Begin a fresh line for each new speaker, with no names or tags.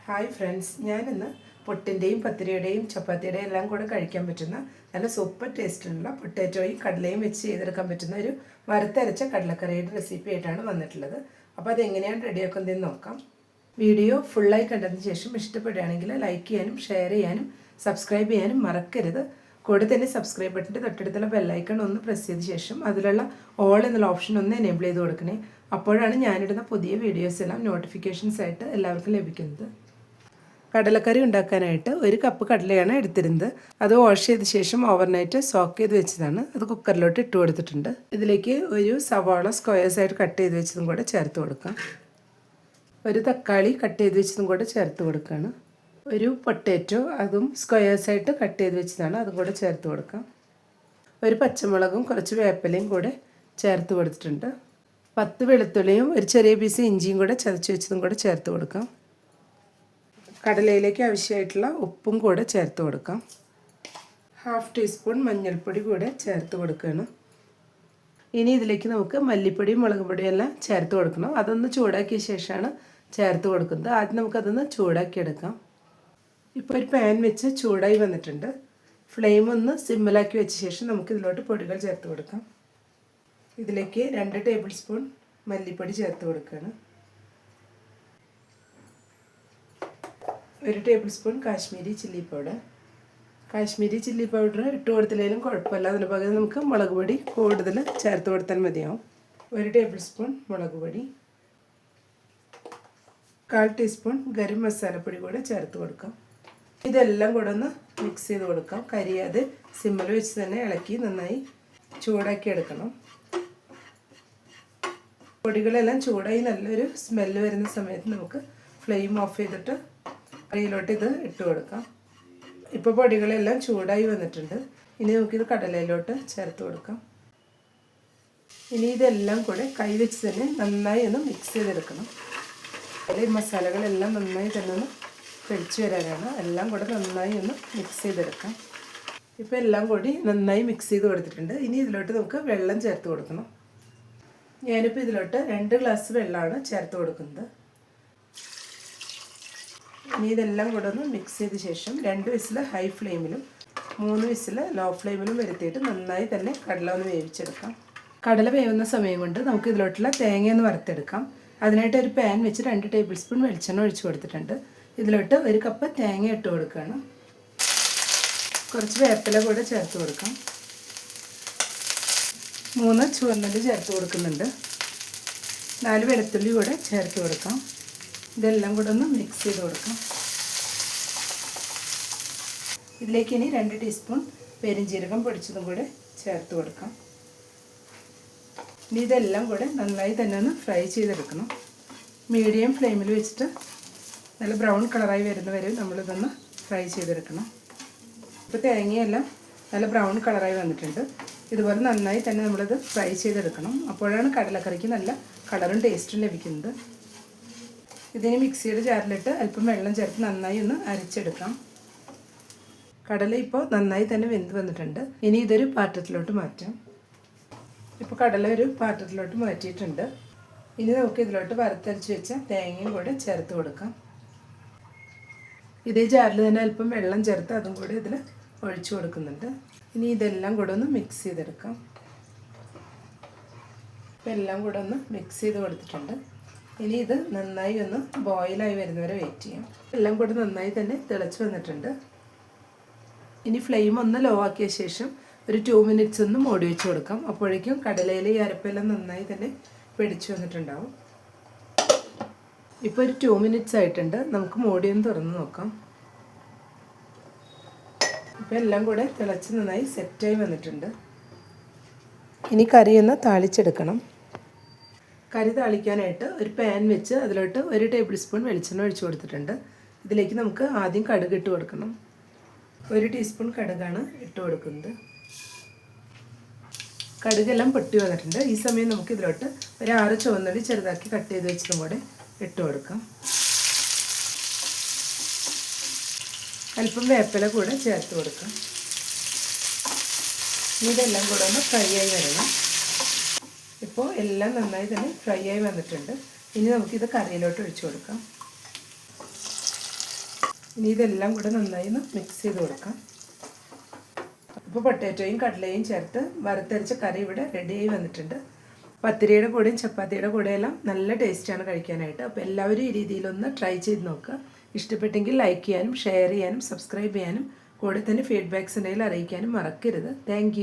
Hi friends, ഞാനിന്ന് പുട്ടിൻ്റെയും പത്തിരിയുടെയും ചപ്പാത്തിയുടെയും എല്ലാം കൂടെ കഴിക്കാൻ പറ്റുന്ന നല്ല സൂപ്പർ ടേസ്റ്റിലുള്ള പൊട്ടാറ്റോയും കടലയും വെച്ച് ചെയ്തെടുക്കാൻ പറ്റുന്ന ഒരു വറുത്തരച്ച കടലക്കറിയുടെ റെസിപ്പി ആയിട്ടാണ് വന്നിട്ടുള്ളത്. അപ്പോൾ അതെങ്ങനെയാണ് റെഡിയാക്കുന്നതെന്ന് നോക്കാം. വീഡിയോ ഫുള്ളായി കണ്ടതിന് ശേഷം ഇഷ്ടപ്പെടുകയാണെങ്കിൽ ലൈക്ക് ചെയ്യാനും ഷെയർ ചെയ്യാനും സബ്സ്ക്രൈബ് ചെയ്യാനും മറക്കരുത്. കൂടെ തന്നെ സബ്സ്ക്രൈബ് ബട്ടൻ്റെ തൊട്ടടുത്തുള്ള ബെല്ലൈക്കൺ ഒന്ന് പ്രസ് ചെയ്ത ശേഷം അതിലുള്ള ഓൾ എന്നുള്ള ഓപ്ഷൻ ഒന്ന് എനേബിൾ ചെയ്ത് കൊടുക്കണേ. അപ്പോഴാണ് ഞാനിടുന്ന പുതിയ വീഡിയോസ് എല്ലാം നോട്ടിഫിക്കേഷൻസ് ആയിട്ട് എല്ലാവർക്കും ലഭിക്കുന്നത്. കടലക്കറി ഉണ്ടാക്കാനായിട്ട് 1 കപ്പ് കടലയാണ് എടുത്തിരുന്നത്. അത് വാഷ് ചെയ്ത ശേഷം ഓവർനൈറ്റ് സോക്ക് ചെയ്ത് വെച്ചതാണ്. അത് കുക്കറിലോട്ട് ഇട്ട് കൊടുത്തിട്ടുണ്ട്. ഇതിലേക്ക് ഒരു സവാള സ്ക്വയേഴ്സായിട്ട് കട്ട് ചെയ്ത് വെച്ചതും കൂടെ ചേർത്ത് കൊടുക്കാം. ഒരു തക്കാളി കട്ട് ചെയ്ത് വെച്ചതും കൂടെ ചേർത്ത് കൊടുക്കുകയാണ്. ഒരു പൊട്ടാറ്റോ അതും സ്ക്വയേഴ്സായിട്ട് കട്ട് ചെയ്ത് വെച്ചതാണ്, അതും കൂടെ ചേർത്ത് കൊടുക്കാം. ഒരു പച്ചമുളകും കുറച്ച് വേപ്പിലയും കൂടെ ചേർത്ത് കൊടുത്തിട്ടുണ്ട്. 10 വെളുത്തുള്ളിയും ഒരു ചെറിയ പീസ് ഇഞ്ചിയും കൂടെ ചതച്ച് വെച്ചതും കൂടെ ചേർത്ത് കൊടുക്കാം. കടലയിലേക്ക് ആവശ്യമായിട്ടുള്ള ഉപ്പും കൂടെ ചേർത്ത് കൊടുക്കാം. 1/2 ടീസ്പൂൺ മഞ്ഞൾപ്പൊടി കൂടെ ചേർത്ത് കൊടുക്കുകയാണ്. ഇനി ഇതിലേക്ക് നമുക്ക് മല്ലിപ്പൊടിയും മുളക് പൊടിയും എല്ലാം ചേർത്ത് കൊടുക്കണം. അതൊന്ന് ചൂടാക്കിയ ശേഷമാണ് ചേർത്ത് കൊടുക്കുന്നത്. ആദ്യം നമുക്കതൊന്ന് ചൂടാക്കിയെടുക്കാം. ഇപ്പോൾ ഒരു പാൻ വെച്ച് ചൂടായി വന്നിട്ടുണ്ട്. ഫ്ലെയിം ഒന്ന് സിമ്മിലാക്കി വെച്ച ശേഷം നമുക്ക് ഇതിലോട്ട് പൊടികൾ ചേർത്ത് കൊടുക്കാം. ഇതിലേക്ക് 2 ടേബിൾ സ്പൂൺ മല്ലിപ്പൊടി ചേർത്ത് കൊടുക്കുകയാണ്. 1 table spoon Kashmiri chilli powder. Kashmiri chilli powder ഇട്ട് കൊടുത്തില്ലെങ്കിലും കുഴപ്പമില്ല. അതിന് പകരം നമുക്ക് മുളക് പൊടി കൂടുതൽ ചേർത്ത് കൊടുത്താൽ മതിയാവും. 1 ടേബിൾ സ്പൂൺ മുളക് പൊടി, 1/4 ടീസ്പൂൺ ഗരം മസാലപ്പൊടി കൂടെ ചേർത്ത് കൊടുക്കാം. ഇതെല്ലാം കൂടെ ഒന്ന് മിക്സ് ചെയ്ത് കൊടുക്കാം. കരിയാതെ സിമ്മിൽ വെച്ച് തന്നെ ഇളക്കി നന്നായി ചൂടാക്കി എടുക്കണം. പൊടികളെല്ലാം ചൂടായി നല്ലൊരു സ്മെല്ല് വരുന്ന സമയത്ത് നമുക്ക് ഫ്ലെയിം ഓഫ് ചെയ്തിട്ട് കറിയിലോട്ട് ഇത് ഇട്ട് കൊടുക്കാം. ഇപ്പോൾ പൊടികളെല്ലാം ചൂടായി വന്നിട്ടുണ്ട്. ഇനി നമുക്കിത് കടലയിലോട്ട് ചേർത്ത് കൊടുക്കാം. ഇനി ഇതെല്ലാം കൂടെ കൈ വെച്ച് തന്നെ നന്നായി ഒന്ന് മിക്സ് ചെയ്തെടുക്കണം. ഈ മസാലകളെല്ലാം നന്നായി തന്നെ ഒന്ന് പിടിച്ച് വരാനാണ്. എല്ലാം കൂടെ നന്നായി ഒന്ന് മിക്സ് ചെയ്തെടുക്കാം. ഇപ്പോൾ എല്ലാം കൂടി നന്നായി മിക്സ് ചെയ്ത് കൊടുത്തിട്ടുണ്ട്. ഇനി ഇതിലോട്ട് നമുക്ക് വെള്ളം ചേർത്ത് കൊടുക്കണം. ഞാനിപ്പോൾ ഇതിലോട്ട് 2 ഗ്ലാസ് വെള്ളമാണ് ചേർത്ത് കൊടുക്കുന്നത്. ഇനി ഇതെല്ലാം കൂടെ ഒന്ന് മിക്സ് ചെയ്ത ശേഷം 2 വിസിൽ ഹൈ ഫ്ലെയിമിലും 3 വിസിൽ ലോ ഫ്ലെയിമിലും വരുത്തിയിട്ട് നന്നായി തന്നെ കടല ഒന്ന് വേവിച്ചെടുക്കാം. കടല വേവുന്ന സമയം കൊണ്ട് നമുക്ക് ഇതിലോട്ടുള്ള തേങ്ങയൊന്ന് വറുത്തെടുക്കാം. അതിനായിട്ട് ഒരു പാൻ വെച്ച് 2 ടേബിൾ സ്പൂൺ വെളിച്ചെണ്ണ ഒഴിച്ച് കൊടുത്തിട്ടുണ്ട്. ഇതിലോട്ട് 1 കപ്പ് തേങ്ങ ഇട്ട് കൊടുക്കുകയാണ്. കുറച്ച് വേപ്പില കൂടെ ചേർത്ത് കൊടുക്കാം. 3 ചുവന്നുള്ളി ചേർത്ത് കൊടുക്കുന്നുണ്ട്. 4 വെളുത്തുള്ളി കൂടെ ചേർത്ത് കൊടുക്കാം. ഇതെല്ലാം കൂടെ ഒന്ന് മിക്സ് ചെയ്ത് കൊടുക്കാം. ഇതിലേക്ക് ഇനി 2 ടീസ്പൂൺ പെരിഞ്ജീരകം പൊടിച്ചതും കൂടെ ചേർത്ത് കൊടുക്കാം. ഇനി ഇതെല്ലാം കൂടെ നന്നായി തന്നെ ഒന്ന് ഫ്രൈ ചെയ്തെടുക്കണം. മീഡിയം ഫ്ലെയിമിൽ വെച്ചിട്ട് നല്ല ബ്രൗൺ കളറായി വരുന്ന വരെ നമ്മളിതൊന്ന് ഫ്രൈ ചെയ്തെടുക്കണം. ഇപ്പോൾ തേങ്ങയെല്ലാം നല്ല ബ്രൗൺ കളറായി വന്നിട്ടുണ്ട്. ഇതുപോലെ നന്നായി തന്നെ നമ്മളിത് ഫ്രൈ ചെയ്തെടുക്കണം. അപ്പോഴാണ് കടലക്കറിക്ക് നല്ല കളറും ടേസ്റ്റും ലഭിക്കുന്നത്. ഇതിന് മിക്സിയുടെ ജാറിലിട്ട് അല്പം വെള്ളം ചേർത്ത് നന്നായി ഒന്ന് അരച്ചെടുക്കാം. കടല ഇപ്പോൾ നന്നായി തന്നെ വെന്ത് വന്നിട്ടുണ്ട്. ഇനി ഇതൊരു പാത്രത്തിലോട്ട് മാറ്റാം. ഇപ്പോൾ കടല ഒരു പാത്രത്തിലോട്ട് മാറ്റിയിട്ടുണ്ട്. ഇനി നമുക്ക് ഇതിലോട്ട് വറുത്തരച്ച് വെച്ച തേങ്ങയും കൂടെ ചേർത്ത് കൊടുക്കാം. ഇതേ ജാറിൽ തന്നെ അല്പം വെള്ളം ചേർത്ത് അതും കൂടെ ഇതിൽ ഒഴിച്ചു കൊടുക്കുന്നുണ്ട്. ഇനി ഇതെല്ലാം കൂടെ ഒന്ന് മിക്സ് ചെയ്തെടുക്കാം. ഇപ്പോൾ എല്ലാം കൂടെ ഒന്ന് മിക്സ് ചെയ്ത് കൊടുത്തിട്ടുണ്ട്. ഇനി ഇത് നന്നായി ഒന്ന് ബോയിലായി വരുന്നവരെ വെയിറ്റ് ചെയ്യാം. എല്ലാം കൂടെ നന്നായി തന്നെ തിളച്ച് വന്നിട്ടുണ്ട്. ഇനി ഫ്ലെയിം ഒന്ന് ലോ ആക്കിയ ശേഷം ഒരു 2 മിനിറ്റ്സ് ഒന്ന് മൂടി വെച്ച് കൊടുക്കാം. അപ്പോഴേക്കും കടലയിലെ ഈ അരപ്പെല്ലാം നന്നായി തന്നെ പിടിച്ചു വന്നിട്ടുണ്ടാവും. ഇപ്പോൾ ഒരു 2 മിനിറ്റ്സ് ആയിട്ടുണ്ട്. നമുക്ക് മൂടിയൊന്ന് തുറന്ന് നോക്കാം. ഇപ്പോൾ എല്ലാം കൂടെ തിളച്ച് നന്നായി സെറ്റായി വന്നിട്ടുണ്ട്. ഇനി കറി ഒന്ന് താളിച്ചെടുക്കണം. കറി താളിക്കാനായിട്ട് ഒരു പാൻ വെച്ച് അതിലോട്ട് 1 ടേബിൾ സ്പൂൺ വെളിച്ചെണ്ണ ഒഴിച്ച് കൊടുത്തിട്ടുണ്ട്. ഇതിലേക്ക് നമുക്ക് ആദ്യം കടുക് ഇട്ട് കൊടുക്കണം. 1 ടീസ്പൂൺ കടുകാണ് ഇട്ട് കൊടുക്കുന്നത്. കടുകെല്ലാം പൊട്ടി വന്നിട്ടുണ്ട്. ഈ സമയം നമുക്ക് ഇതിലോട്ട് ഒരു 6 ചുവന്നുള്ളി ചെറുതാക്കി കട്ട് ചെയ്ത് വെച്ചതും കൂടെ ഇട്ട് കൊടുക്കാം. അല്പം വേപ്പില കൂടെ ചേർത്ത് കൊടുക്കാം. ഇതെല്ലാം കൂടെ ഒന്ന് ഫ്രൈ ആയി വരണം. ഇപ്പോൾ എല്ലാം നന്നായി തന്നെ ഫ്രൈ ആയി വന്നിട്ടുണ്ട്. ഇനി നമുക്കിത് കറിയിലോട്ട് ഒഴിച്ചു കൊടുക്കാം. ഇനി ഇതെല്ലാം കൂടെ നന്നായി ഒന്ന് മിക്സ് ചെയ്ത് കൊടുക്കാം. അപ്പോൾ പൊട്ടാറ്റോയും കടലയും ചേർത്ത് വറുത്തരച്ച കറി ഇവിടെ റെഡിയായി വന്നിട്ടുണ്ട്. പത്തിരിയുടെ കൂടെയും ചപ്പാത്തിയുടെ കൂടെയെല്ലാം നല്ല ടേസ്റ്റാണ് കഴിക്കാനായിട്ട്. അപ്പോൾ എല്ലാവരും ഈ രീതിയിലൊന്ന് ട്രൈ ചെയ്ത് നോക്കുക. ഇഷ്ടപ്പെട്ടെങ്കിൽ ലൈക്ക് ചെയ്യാനും ഷെയർ ചെയ്യാനും സബ്സ്ക്രൈബ് ചെയ്യാനും കൂടെ തന്നെ ഫീഡ്ബാക്ക്സ് ഉണ്ടെങ്കിൽ അറിയിക്കാനും മറക്കരുത്. താങ്ക്